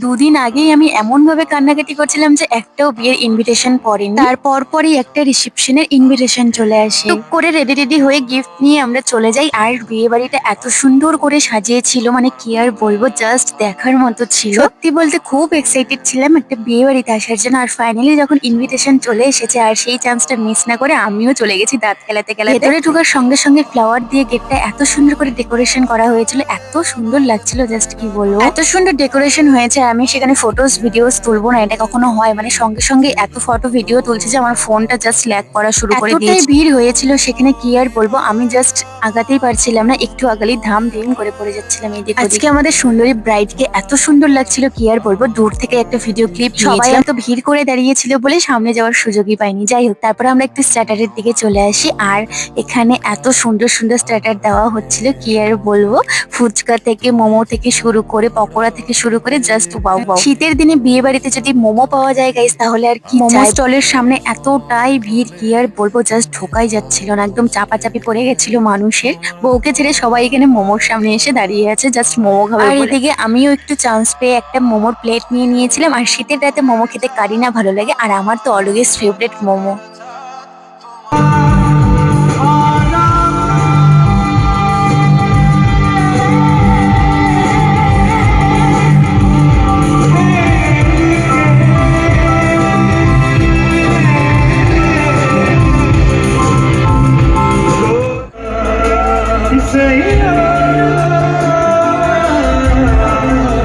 দুদিন আগেই আমি এমনভাবে কান্নাকাটি করছিলাম যে একটাও বিয়ের ইনভিটেশন পড়েনি। তার পরপরই একটা রিসেপশনের ইনভিটেশন চলে আসে। টুক করে রেডি হয়ে গিফট নিয়ে আমরা চলে যাই। আর বিয়ে বাড়িটা এত সুন্দর করে সাজিয়েছিল, মানে কি আর বলবো, জাস্ট দেখার মতো ছিল। সত্যি বলতে খুব এক্সাইটেড ছিলাম একটা বিয়ে বাড়িতে আসার জন্য। আর ফাইনালি যখন ইনভিটেশন চলে এসেছে, আর সেই চান্সটা মিস না করে আমিও চলে গেছি দাঁত খেলাতে খেলাতে। ভেতরে ঢোকার সঙ্গে সঙ্গে ফ্লাওয়ার দিয়ে গেটটা এত সুন্দর করে ডেকোরেশন করা হয়েছিল, এত সুন্দর লাগছিল, জাস্ট কি বলবো, এত সুন্দর ডেকোরেশন হয়েছে। আমি সেখানে ফটোস ভিডিওস তুলবো না, এটা কখনো হয়, মানে সঙ্গে সঙ্গে এত ফটো ভিডিও তুলছে যে আমার ফোনটা জাস্ট ল্যাগ করা শুরু করে দিয়েছে। এতটাই ভিড় হয়েছিল সেখানে, কি আর বলবো, আমি জাস্ট আগাতেই পারছিলাম না, একটু আগালেই ধাম ধিম করে পড়ে যাচ্ছিলাম এই দিকে। আজকে আমাদের সুন্দরী ব্রাইডকে এত সুন্দর লাগছিল, কি আর বলবো, দূর থেকে একটা ভিডিও ক্লিপ সবাই এত ভিড় করে দাঁড়িয়েছিল বলে সামনে যাওয়ার সুযোগই পাইনি। যাই হোক, তারপর আমরা একটু স্টার্টারের দিকে চলে আসি। আর এখানে এত সুন্দর সুন্দর স্টার্টার দেওয়া হচ্ছিল, কি আর বলবো, ফুচকা থেকে মোমো থেকে শুরু করে পকোড়া থেকে শুরু করে জাস্ট ওয়াও ওয়াও। শীতের দিনে বিয়ে বাড়িতে যদি মোমো পাওয়া যায় গাইস, তাহলে আর কি। মোমো স্টলের সামনে এতটাই ভিড়, কি আর বলবো, জাস্ট ঢোকাই যাচ্ছিল না, একদম চাপাচাপি পড়ে গেছিল মানুষের। বউকে ছেড়ে সবাই এখানে মোমোর সামনে এসে দাঁড়িয়ে আছে জাস্ট মোমো খাবে। আর এদিকে আমিও একটু চান্স পেয়ে একটা মোমোর প্লেট নিয়ে নিয়েছিলাম। আর শীতের রাতে মোমো খেতে কারি না ভালো লাগে, আর আমার তো অলওয়েজ ফেভারিট মোমো।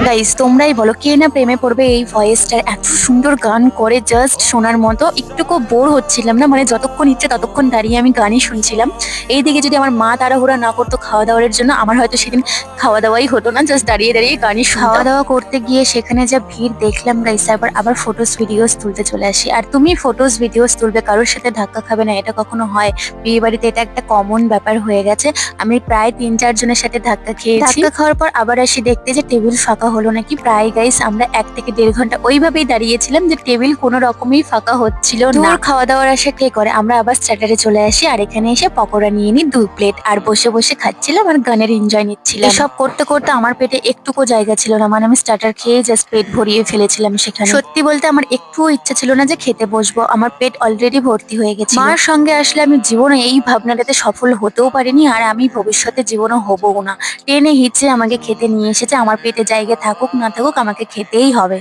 গাইস, তোমরাই বলো কে না প্রেমে পড়বে এই ভয়েসটার। এত সুন্দর গান করে, জাস্ট শোনার মতো। একটুকু বোর হচ্ছিলাম না, মানে যতক্ষণ ইচ্ছে ততক্ষণ দাঁড়িয়ে আমি গানই শুনছিলাম। এইদিকে যদি আমার মা তাড়াহুড়া না করতো খাওয়া দাওয়ার জন্য, আমার হয়তো সেদিন খাওয়া দাওয়াই হতো না, জাস্ট দাঁড়িয়ে গানই শুনতাম। খাওয়া দাওয়া করতে গিয়ে সেখানে যা ভিড় দেখলাম গাইস, আবার ফটোস ভিডিওস তুলতে চলে আসি। আর তুমি ফটোস ভিডিওস তুলবে, কারোর সাথে ধাক্কা খাবে না, এটা কখনো হয়? বিয়ে বাড়িতে এটা একটা কমন ব্যাপার হয়ে গেছে। আমি প্রায় 3-4 জনের সাথে ধাক্কা খেয়েছি। ধাক্কা খাওয়ার পর আবার আসি দেখতে যে টেবিল ফাঁকা হলো নাকি। প্রায় গাইস আমরা 1 থেকে 1.5 ঘন্টা ওইভাবেই দাঁড়িয়েছিলাম যে টেবিল কোনো রকমই ফাঁকা হচ্ছিল না। খাওয়া দাওয়ার আসা কে করে, আমরা আবার স্টার্টারে চলে আসি। আর এখানে এসে পকোড়া নিয়ে নিই 2 প্লেট, আর বসে বসে খাচ্ছিলাম আর গানের এনজয় নিচ্ছিলাম। এসব করতে করতে আমার পেটে একটুকু জায়গা ছিল না, মানে আমি স্টার্টার খেয়ে জাস্ট পেট ভরিয়ে ফেলেছিলাম সেখানে। সত্যি বলতে আমার একটুও ইচ্ছা ছিল না যে খেতে বসবো, আমার পেট অলরেডি ভর্তি হয়ে গেছে। মার সঙ্গে আসলে আমি জীবনে এই ভাবনাটাতে সফল হতেও পারিনি, আর আমি ভবিষ্যতে জীবনও হবও না। টেনে হিচড়ে আমাকে খেতে নিয়ে এসেছে, আমার পেটে জায়গা থাকুক না থাকুক আমাকে খেতেই হবে।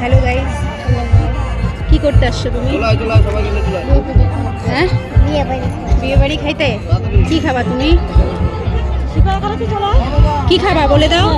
হ্যালো গাইস, কি করতে আসছো তুমি? হ্যাঁ, বিয়ে বাড়ি খাইতে। কি খাবা তুমি? কি খাবা বলে দাও।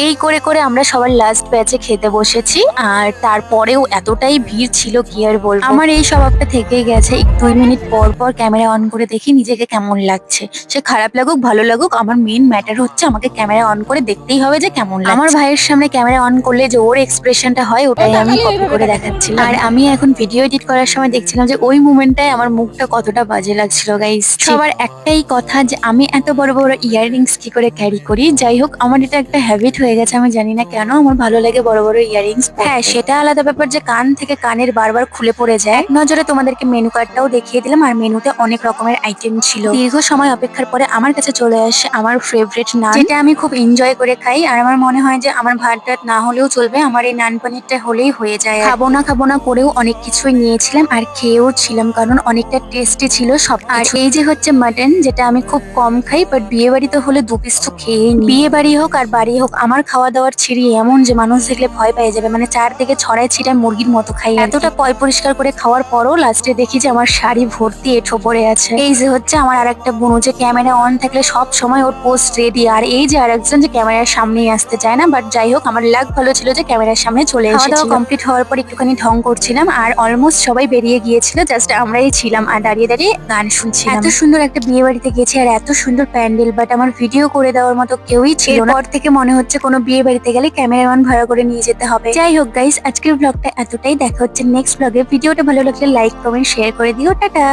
এই করে করে আমরা সবার লাস্ট ব্যাচে খেতে বসেছি। আর তারপরেও এতটাই ভিড় ছিল, কি আর বলবো, আমার এই স্বভাবটা থেকেই গেছে। 2 মিনিট পর পর ক্যামেরা অন করে দেখি নিজেকে কেমন লাগছে। সে খারাপ লাগুক ভালো লাগুক, আমার মেইন ম্যাটার হচ্ছে আমাকে ক্যামেরা অন করে দেখতেই হবে যে কেমন লাগছে। আমার ভাইয়ের সামনে ক্যামেরা অন করলে যে ওর এক্সপ্রেশনটা হয়, ওটাই আমি কপি করে দেখাচ্ছিলাম। আর আমি এখন ভিডিও এডিট করার সময় দেখছিলাম যে ওই মুমেন্টটায় আমার মুখটা কতটা বাজে লাগছিল গাইস। সবার একটাই কথা যে আমি এত বড় বড় ইয়াররিংস কি করে ক্যারি করি। যাই হোক, আমার এটা একটা হ্যাবিট হয়ে গেছে, আমি জানি না কেন আমার ভালো লাগে বড় বড় ইয়াররিংস। হ্যাঁ, সেটা আলাদা ব্যাপার যে কান থেকে কানের বারবার খুলে পড়ে যায়। এক নজরে তোমাদেরকে মেনু কার্ডটাও দেখিয়ে দিলাম, আর মেনুতে অনেক রকমের আইটেম ছিল। দীর্ঘ সময় অপেক্ষার পরে আমার কাছে চলে আসে আমার ফেভারিট নান, যেটা আমি খুব এনজয় করে খাই। আর আমার মনে হয় যে আমার ভাত টাত না হলেও চলবে, আমার এই নান পানিরটা হলেই হয়ে যায়। খাবো না করেও অনেক কিছুই নিয়েছিলাম আর খেয়েও ছিলাম, কারণ অনেকটা টেস্টি ছিল সব। আর এই যে হচ্ছে মাটন, যেটা আমি খুব কম খাই, বাট বিয়ে বাড়িতে হলে 2 পিস তো খেয়েই নি। বিয়ে বাড়ি হোক আর বাড়ি হোক, আমার খাওয়া দাওয়ার ছিঁড়ি এমন যে মানুষ দেখলে ভয় পেয়ে যাবে, মানে চারদিকে ছড়ায় ছিটায় মুরগির মতো খাই। এতটা পয় পরিষ্কার করে খাওয়ার পরও লাস্টে দেখি যে আমার শাড়ি ভর্তি এঁঠো পড়ে আছে। এই যে হচ্ছে আমার আর একটা বোন, যে ক্যামেরা অন থাকলে সব সময় ওর পোস্ট রেডি। আর এই যে আরেকজন যে ক্যামেরার সামনেই আসতে চায় না, বাট যাই হোক আমার লাক ভালো ছিল যে ক্যামেরার সামনে চলে এসেছিল। খাওয়া দাওয়া কমপ্লিট হওয়ার পর একটুখানি ঢং করছিলাম, আর অলমোস্ট সবাই বেরিয়ে গিয়েছিল, জাস্ট আমরাই ছিলাম আর দাঁড়িয়ে গান শুনছিলাম। এত সুন্দর একটা বিয়ে বাড়িতে গেছি আর এত সুন্দর প্যান্ডেল, বাট আমার ভিডিও করে দেওয়ার মতো কেউই ছিল না। পর থেকে মনে হচ্ছে কোনো বিয়ে বাড়িতে গেলে ক্যামেরাম্যান ভাড়া করে নিয়ে যেতে হবে। যাই হোক গাইস, আজকের ব্লগটা এতটাই। দেখা হচ্ছে নেক্সট ব্লগে। ভিডিওটা ভালো লাগলে লাইক কমেন্ট শেয়ার করে দিও। টাটা।